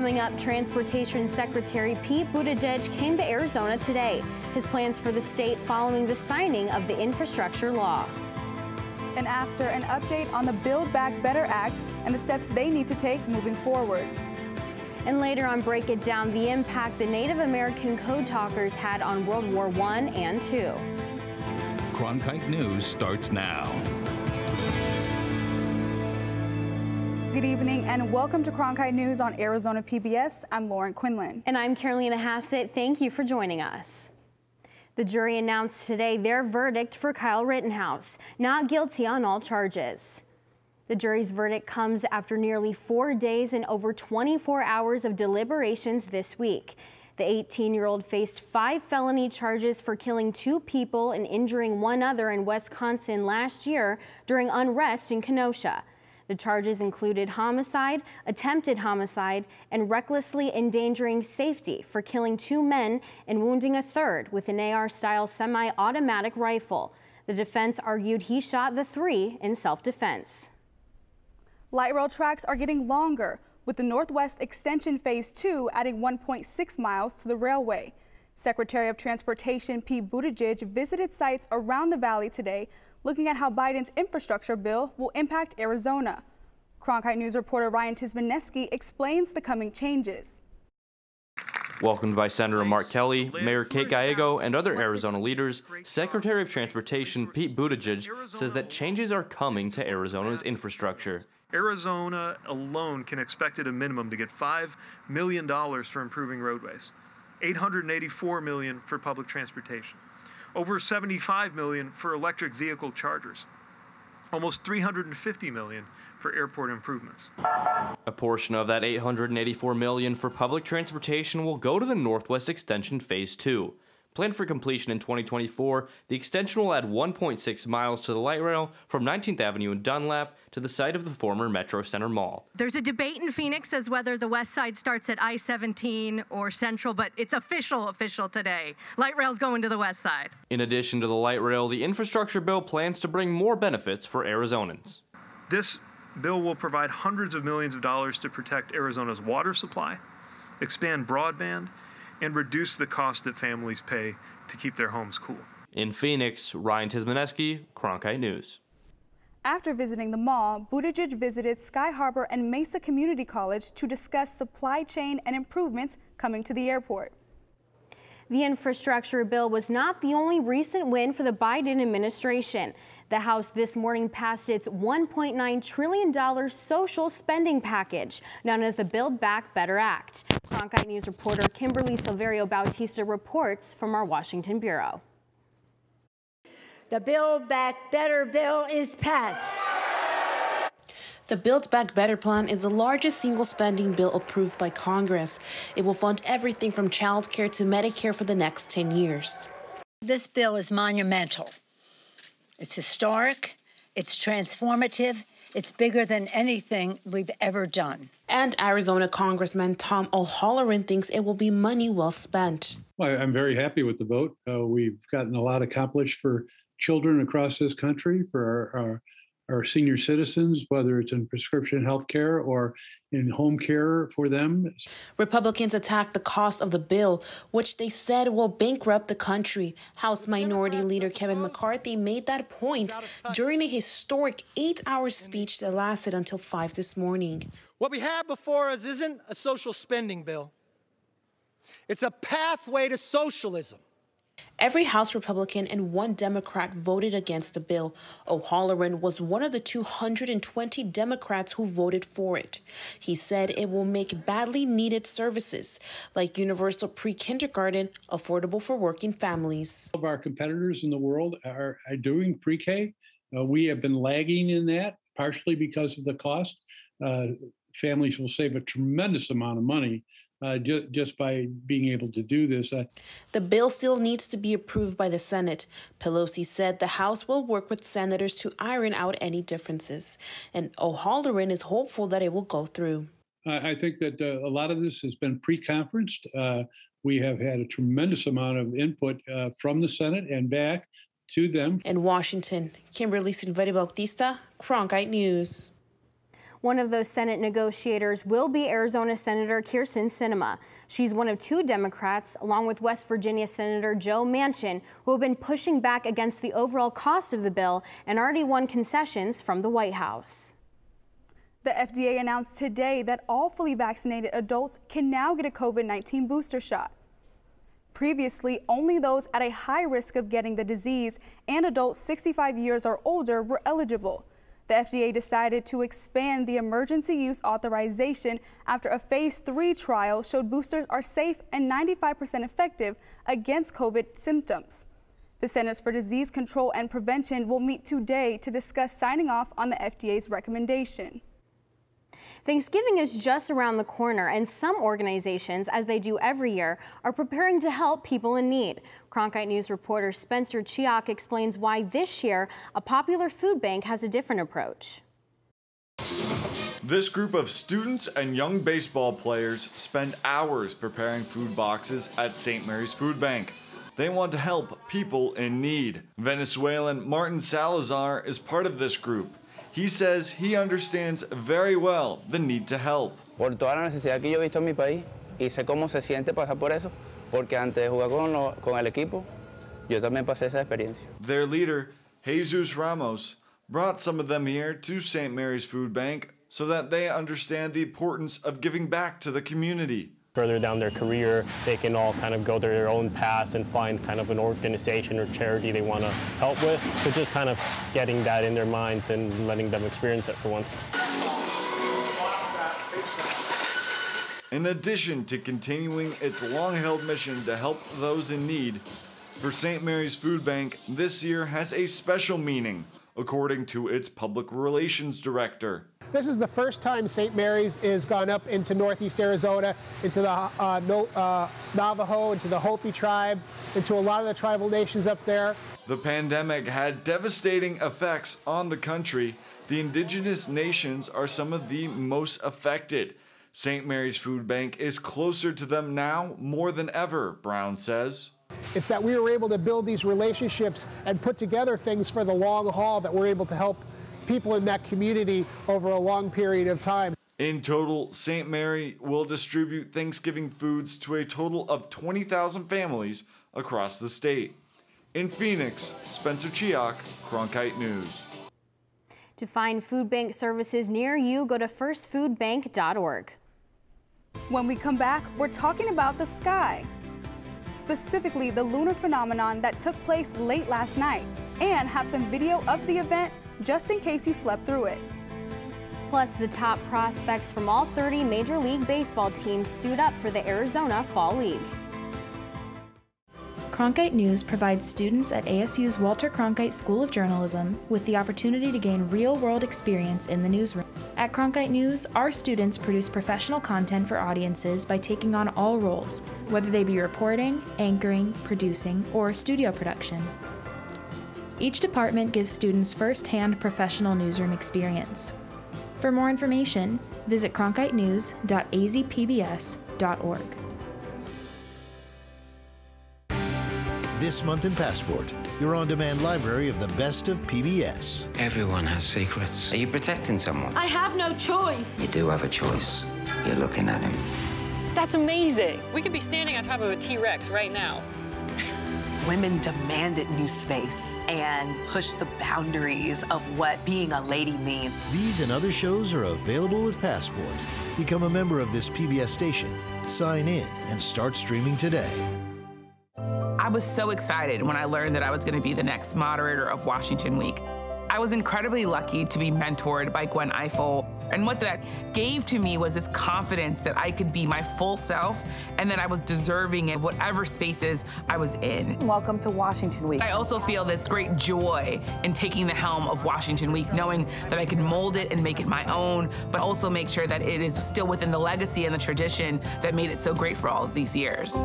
Coming up, Transportation Secretary Pete Buttigieg came to Arizona today. His plans for the state following the signing of the infrastructure law. And after, an update on the Build Back Better Act and the steps they need to take moving forward. And later on, break it down the impact the Native American code talkers had on World War I and II. Cronkite News starts now. Good evening and welcome to Cronkite News on Arizona PBS. I'm Lauren Quinlan. And I'm CAROLEINA HASSETT. Thank you for joining us. The jury announced today their verdict for Kyle Rittenhouse, not guilty on all charges. The jury's verdict comes after nearly 4 days and over 24 hours of deliberations this week. The 18-year-old faced 5 felony charges for killing 2 people and injuring 1 other in Wisconsin last year during unrest in Kenosha. The charges included homicide, attempted homicide, and recklessly endangering safety for killing 2 men and wounding a 3rd with an AR-style semi-automatic rifle. The defense argued he shot the 3 in self-defense. Light rail tracks are getting longer, with the Northwest Extension Phase 2 adding 1.6 miles to the railway. Secretary of Transportation Pete Buttigieg visited sites around the valley today, looking at how Biden's infrastructure bill will impact Arizona. Cronkite News reporter Ryan Tismaneski explains the coming changes. Welcomed by Senator Mark Kelly, Mayor Kate Gallego, and other Arizona leaders, Secretary of Transportation Pete Buttigieg says that changes are coming to Arizona's infrastructure. Arizona alone can expect at a minimum to get $5 million for improving roadways, $884 million for public transportation, over $75 million for electric vehicle chargers, almost $350 million for airport improvements. A portion of that $884 million for public transportation will go to the Northwest Extension Phase 2. Planned for completion in 2024, the extension will add 1.6 miles to the light rail from 19th Avenue in Dunlap to the site of the former Metro Center Mall. There's a debate in Phoenix as whether the west side starts at I-17 or Central, but it's official today. Light rail's going to the west side. In addition to the light rail, the infrastructure bill plans to bring more benefits for Arizonans. This bill will provide hundreds of millions of dollars to protect Arizona's water supply, expand broadband, and reduce the cost that families pay to keep their homes cool. In Phoenix, Ryan Tismaneski, Cronkite News. After visiting the mall, Buttigieg visited Sky Harbor and Mesa Community College to discuss supply chain and improvements coming to the airport. The infrastructure bill was not the only recent win for the Biden administration. The House this morning passed its $1.9 trillion social spending package, known as the Build Back Better Act. Cronkite News reporter Kimberly Silverio Bautista reports from our Washington bureau. The Build Back Better bill is passed. The Build Back Better plan is the largest single spending bill approved by Congress. It will fund everything from child care to Medicare for the next 10 years. This bill is monumental. It's historic, it's transformative, it's bigger than anything we've ever done. And Arizona Congressman Tom O'Halloran thinks it will be money well spent. Well, I'm very happy with the vote. We've gotten a lot accomplished for children across this country, for our senior citizens, whether it's in prescription health care or in home care for them. Republicans attacked the cost of the bill, which they said will bankrupt the country. House Minority Leader Kevin McCarthy made that point during a historic 8-hour speech that lasted until 5 this morning. What we have before us isn't a social spending bill. It's a pathway to socialism. Every House Republican and 1 Democrat voted against the bill. O'Halloran was one of the 220 Democrats who voted for it. He said it will make badly needed services like universal pre-kindergarten affordable for working families. All of our competitors in the world are doing pre-K. We have been lagging in that, partially because of the cost. Families will save a tremendous amount of money just by being able to do this. The bill still needs to be approved by the Senate. Pelosi said the House will work with senators to iron out any differences. And O'Halloran is hopeful that it will go through. I think that a lot of this has been pre-conferenced. We have had a tremendous amount of input from the Senate and back to them. In Washington, Kimberly Silverio Bautista, Cronkite News. One of those Senate negotiators will be Arizona Senator Kyrsten Sinema. She's one of 2 Democrats, along with West Virginia Senator Joe Manchin, who have been pushing back against the overall cost of the bill and already won concessions from the White House. The FDA announced today that all fully vaccinated adults can now get a COVID-19 booster shot. Previously, only those at a high risk of getting the disease and adults 65 years or older were eligible. The FDA decided to expand the emergency use authorization after a phase 3 trial showed boosters are safe and 95% effective against COVID symptoms. The Centers for Disease Control and Prevention will meet today to discuss signing off on the FDA's recommendation. Thanksgiving is just around the corner, and some organizations, as they do every year, are preparing to help people in need. Cronkite News reporter Spencer Chiak explains why this year a popular food bank has a different approach. This group of students and young baseball players spend hours preparing food boxes at St. Mary's Food Bank. They want to help people in need. Venezuelan Martin Salazar is part of this group. He says he understands very well the need to help. Por toda la necesidad que yo he visto en mi país y sé cómo se siente pasar por eso, porque antes de jugar con el equipo, yo también pasé esa experiencia. Their leader, Jesus Ramos, brought some of them here to St. Mary's Food Bank so that they understand the importance of giving back to the community. Further down their career, they can all kind of go their own paths and find kind of an organization or charity they want to help with. So just kind of getting that in their minds and letting them experience it for once. In addition to continuing its long-held mission to help those in need, for St. Mary's Food Bank, this year has a special meaning, according to its public relations director. This is the first time St. Mary's has gone up into Northeast Arizona, into the Navajo, into the Hopi tribe, into a lot of the tribal nations up there. The pandemic had devastating effects on the country. The indigenous nations are some of the most affected. St. Mary's Food Bank is closer to them now more than ever, Brown says. It's that we were able to build these relationships and put together things for the long haul that we're able to help people in that community over a long period of time. In total, St. Mary will distribute Thanksgiving foods to a total of 20,000 families across the state. In Phoenix, Spencer Chiak, Cronkite News. To find food bank services near you, go to firstfoodbank.org. When we come back, we're talking about the sky, specifically the lunar phenomenon that took place late last night, and have some video of the event just in case you slept through it. Plus, the top prospects from all 30 Major League Baseball teams suit up for the Arizona Fall League. Cronkite News provides students at ASU's Walter Cronkite School of Journalism with the opportunity to gain real-world experience in the newsroom. At Cronkite News, our students produce professional content for audiences by taking on all roles, whether they be reporting, anchoring, producing, or studio production. Each department gives students first-hand professional newsroom experience. For more information, visit cronkitenews.azpbs.org. This month in Passport, your on-demand library of the best of PBS. Everyone has secrets. Are you protecting someone? I have no choice. You do have a choice. You're looking at him. That's amazing. We could be standing on top of a T-Rex right now. Women demanded new space and pushed the boundaries of what being a lady means. These and other shows are available with Passport. Become a member of this PBS station, sign in, and start streaming today. I was so excited when I learned that I was going to be the next moderator of Washington Week. I was incredibly lucky to be mentored by Gwen Ifill, and what that gave to me was this confidence that I could be my full self and that I was deserving of whatever spaces I was in. Welcome to Washington Week. I also feel this great joy in taking the helm of Washington Week, knowing that I can mold it and make it my own, but also make sure that it is still within the legacy and the tradition that made it so great for all of these years.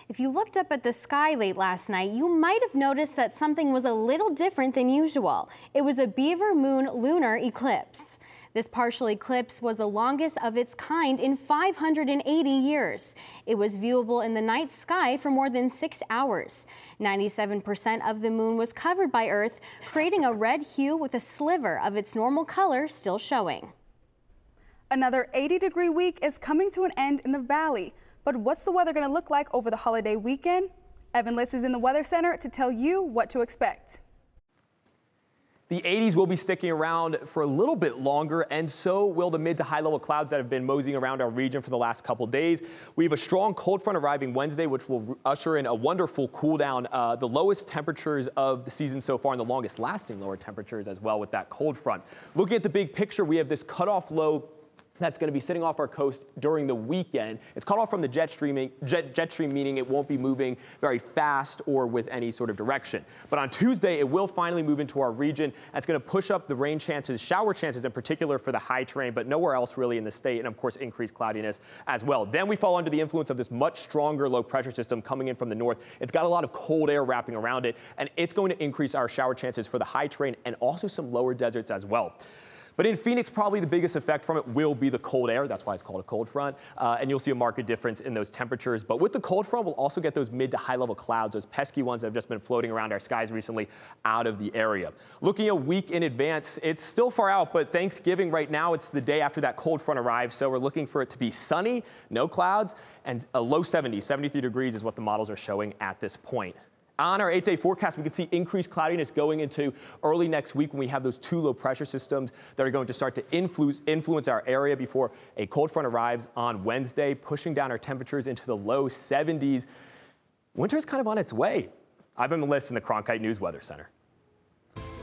If you looked up at the sky late last night, you might have noticed that something was a little different than usual. It was a beaver moon lunar eclipse. This partial eclipse was the longest of its kind in 580 years. It was viewable in the night sky for more than 6 hours. 97% of the moon was covered by Earth, creating a red hue with a sliver of its normal color still showing. Another 80-degree week is coming to an end in the valley. But what's the weather going to look like over the holiday weekend? Evan Liss is in the Weather Center to tell you what to expect. The 80s will be sticking around for a little bit longer, and so will the mid to high level clouds that have been moseying around our region for the last couple days. We have a strong cold front arriving Wednesday, which will usher in a wonderful cool down, the lowest temperatures of the season so far and the longest lasting lower temperatures as well with that cold front. Looking at the big picture, we have this cutoff low that's going to be sitting off our coast during the weekend. It's cut off from the jet stream, meaning it won't be moving very fast or with any sort of direction. But on Tuesday, it will finally move into our region. That's going to push up the rain chances, shower chances in particular for the high terrain, but nowhere else really in the state, and of course increased cloudiness as well. Then we fall under the influence of this much stronger low pressure system coming in from the north. It's got a lot of cold air wrapping around it, and it's going to increase our shower chances for the high terrain and also some lower deserts as well. But in Phoenix, probably the biggest effect from it will be the cold air. That's why it's called a cold front. And you'll see a marked difference in those temperatures. But with the cold front, we'll also get those mid to high level clouds, those pesky ones that have just been floating around our skies recently, out of the area. Looking a week in advance, it's still far out, but Thanksgiving right now, it's the day after that cold front arrives. So we're looking for it to be sunny, no clouds, and a low 70s. 73 degrees is what the models are showing at this point. On our 8-day forecast, we can see increased cloudiness going into early next week when we have those two low pressure systems that are going to start to influence our area before a cold front arrives on Wednesday, pushing down our temperatures into the low 70s. Winter is kind of on its way. I've been Melissa in the Cronkite News Weather Center.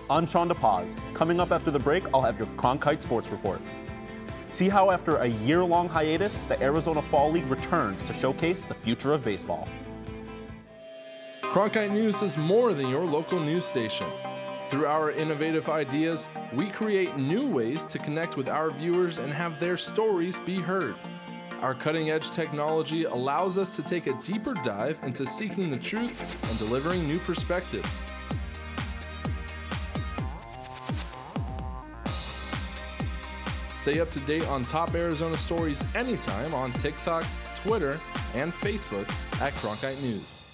I'm Sean DePaz. Coming up after the break, I'll have your Cronkite Sports Report. See how after a year-long hiatus, the Arizona Fall League returns to showcase the future of baseball. Cronkite News is more than your local news station. Through our innovative ideas, we create new ways to connect with our viewers and have their stories be heard. Our cutting-edge technology allows us to take a deeper dive into seeking the truth and delivering new perspectives. Stay up to date on top Arizona stories anytime on TikTok, Twitter, and Facebook at Cronkite News.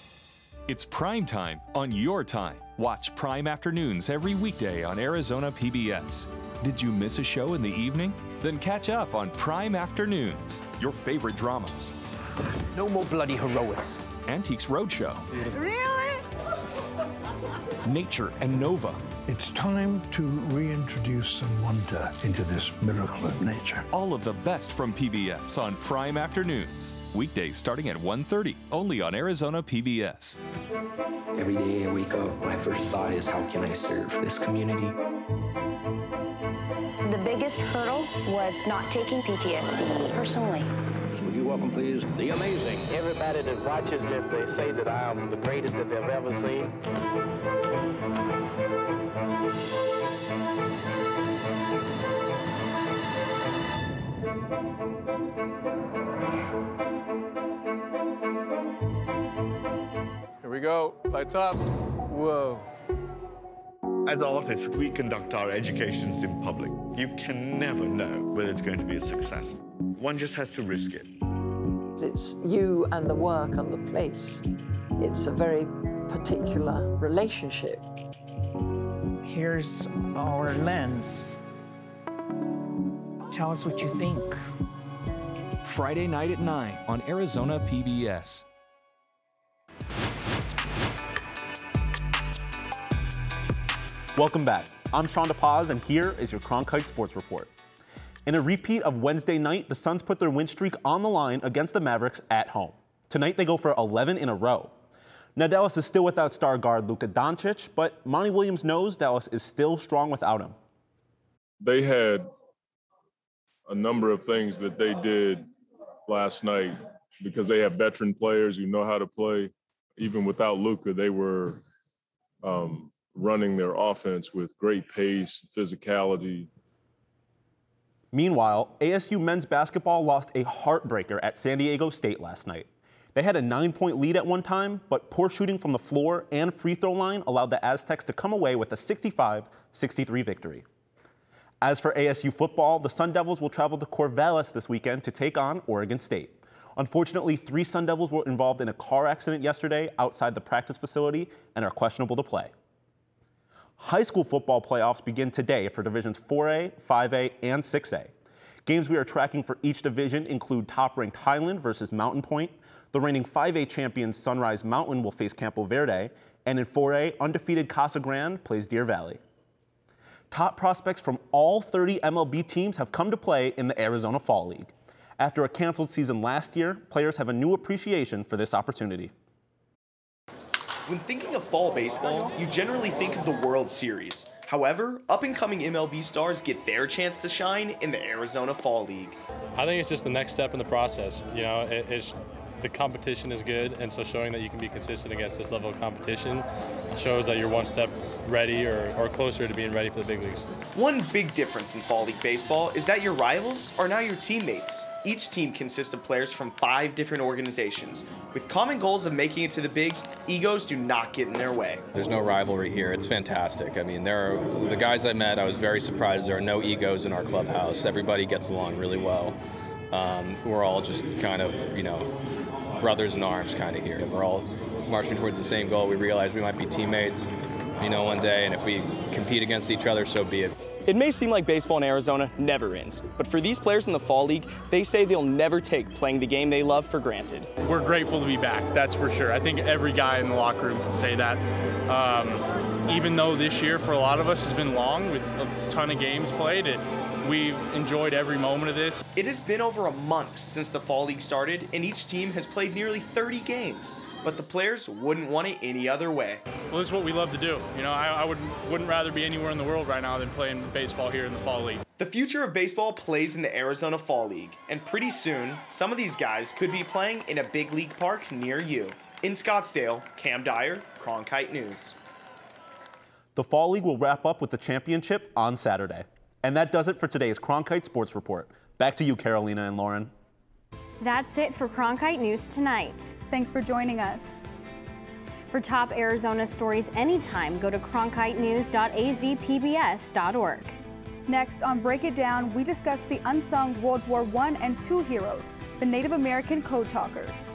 It's prime time on your time. Watch Prime Afternoons every weekday on Arizona PBS. Did you miss a show in the evening? Then catch up on Prime Afternoons, your favorite dramas. No more bloody heroics. Antiques Roadshow. Really? Nature and Nova. It's time to reintroduce some wonder into this miracle of nature. All of the best from PBS on Prime Afternoons. Weekdays starting at 1:30, only on Arizona PBS. Every day I wake up, my first thought is, how can I serve this community? The biggest hurdle was not taking PTSD personally. Would you welcome, please, the amazing. Everybody that watches this, they say that I am the greatest that they've ever seen. Here we go, lights up. Whoa. As artists, we conduct our educations in public. You can never know whether it's going to be a success. One just has to risk it. It's you and the work and the place. It's a very particular relationship. Here's our lens. Tell us what you think. Friday night at 9 on Arizona PBS. Welcome back. I'm Sean DePaz, and here is your Cronkite Sports Report. In a repeat of Wednesday night, the Suns put their win streak on the line against the Mavericks at home. Tonight, they go for 11 in a row. Now, Dallas is still without star guard Luka Doncic, but Monty Williams knows Dallas is still strong without him. They had a number of things that they did last night because they have veteran players who know how to play. Even without Luka, they were running their offense with great pace, physicality. Meanwhile, ASU men's basketball lost a heartbreaker at San Diego State last night. They had a 9-point lead at one time, but poor shooting from the floor and free throw line allowed the Aztecs to come away with a 65-63 victory. As for ASU football, the Sun Devils will travel to Corvallis this weekend to take on Oregon State. Unfortunately, 3 Sun Devils were involved in a car accident yesterday outside the practice facility and are questionable to play. High school football playoffs begin today for Divisions 4A, 5A, and 6A. Games we are tracking for each division include top-ranked Highland versus Mountain Point. The reigning 5A champions Sunrise Mountain will face Campo Verde, and in 4A, undefeated Casa Grande plays Deer Valley. Top prospects from all 30 MLB teams have come to play in the Arizona Fall League. After a canceled season last year, players have a new appreciation for this opportunity. When thinking of fall baseball, you generally think of the World Series. However, up-and-coming MLB stars get their chance to shine in the Arizona Fall League. I think it's just the next step in the process. You know, the competition is good, and so showing that you can be consistent against this level of competition shows that you're one step ready or closer to being ready for the big leagues. One big difference in Fall League baseball is that your rivals are now your teammates. Each team consists of players from 5 different organizations. With common goals of making it to the bigs, egos do not get in their way. There's no rivalry here. It's fantastic. I mean, the guys I met, I was very surprised. There are no egos in our clubhouse. Everybody gets along really well. We're all just kind of, you know, brothers in arms kind of here. We're all marching towards the same goal. We realize we might be teammates, you know, one day, and if we compete against each other, so be it. It may seem like baseball in Arizona never ends, but for these players in the Fall League, they say they'll never take playing the game they love for granted. We're grateful to be back, that's for sure. I think every guy in the locker room can say that. Even though this year for a lot of us has been long with a ton of games played, we've enjoyed every moment of this. It has been over a month since the Fall League started, and each team has played nearly 30 games. But the players wouldn't want it any other way. Well, this is what we love to do. You know, I wouldn't rather be anywhere in the world right now than playing baseball here in the Fall League. The future of baseball plays in the Arizona Fall League, and pretty soon, some of these guys could be playing in a big league park near you. In Scottsdale, Cam Dyer, Cronkite News. The Fall League will wrap up with the championship on Saturday. And that does it for today's Cronkite Sports Report. Back to you, Carolina and Lauren. That's it for Cronkite News tonight. Thanks for joining us. For top Arizona stories anytime, go to cronkitenews.azpbs.org. Next on Break It Down, we discuss the unsung World War I and II heroes, the Native American Code Talkers.